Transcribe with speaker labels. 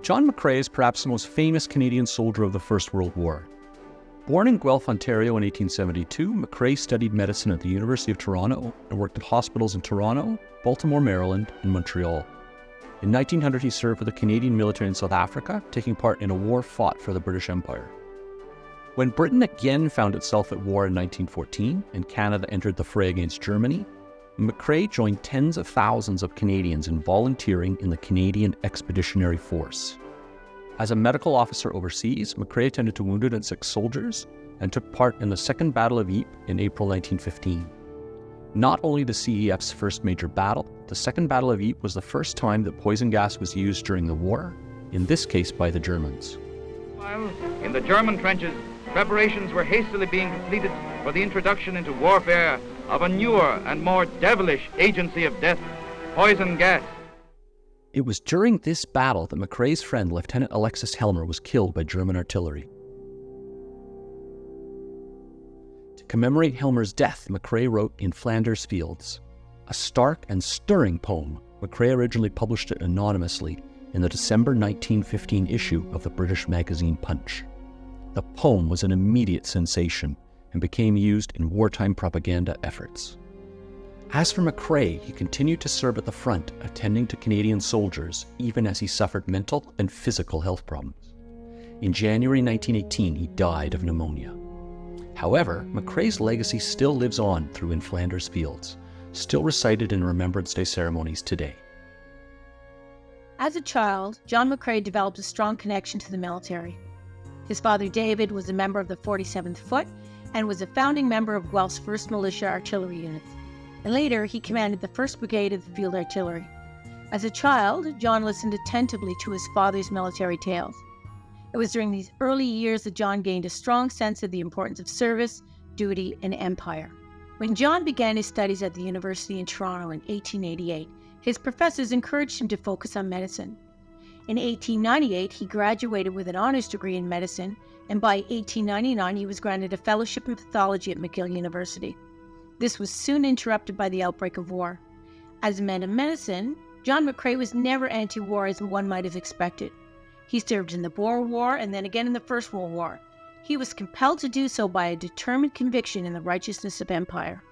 Speaker 1: John McCrae is perhaps the most famous Canadian soldier of the First World War. Born in Guelph, Ontario in 1872, McCrae studied medicine at the University of Toronto and worked at hospitals in Toronto, Baltimore, Maryland, and Montreal. In 1900, he served with the Canadian military in South Africa, taking part in a war fought for the British Empire. When Britain again found itself at war in 1914 and Canada entered the fray against Germany, McCrae joined tens of thousands of Canadians in volunteering in the Canadian Expeditionary Force. As a medical officer overseas, McCrae attended to wounded and sick soldiers and took part in the Second Battle of Ypres in April 1915. Not only the CEF's first major battle, the Second Battle of Ypres was the first time that poison gas was used during the war, in this case by the Germans.
Speaker 2: While in the German trenches, preparations were hastily being completed for the introduction into warfare of a newer and more devilish agency of death, poison gas.
Speaker 1: It was during this battle that McCrae's friend, Lieutenant Alexis Helmer, was killed by German artillery. To commemorate Helmer's death, McCrae wrote In Flanders Fields, a stark and stirring poem. McCrae originally published it anonymously in the December 1915 issue of the British magazine Punch. The poem was an immediate sensation and became used in wartime propaganda efforts. As for McCrae, he continued to serve at the front, attending to Canadian soldiers, even as he suffered mental and physical health problems. In January 1918, he died of pneumonia. However, McCrae's legacy still lives on through In Flanders Fields, still recited in Remembrance Day ceremonies today.
Speaker 3: As a child, John McCrae developed a strong connection to the military. His father David was a member of the 47th Foot and was a founding member of Guelph's 1st Militia Artillery Units. And later, he commanded the 1st Brigade of the Field Artillery. As a child, John listened attentively to his father's military tales. It was during these early years that John gained a strong sense of the importance of service, duty, and empire. When John began his studies at the University in Toronto in 1888, his professors encouraged him to focus on medicine. In 1898, he graduated with an honors degree in medicine, and by 1899, he was granted a fellowship in pathology at McGill University. This was soon interrupted by the outbreak of war. As a man of medicine, John McCrae was never anti-war as one might have expected. He served in the Boer War and then again in the First World War. He was compelled to do so by a determined conviction in the righteousness of empire.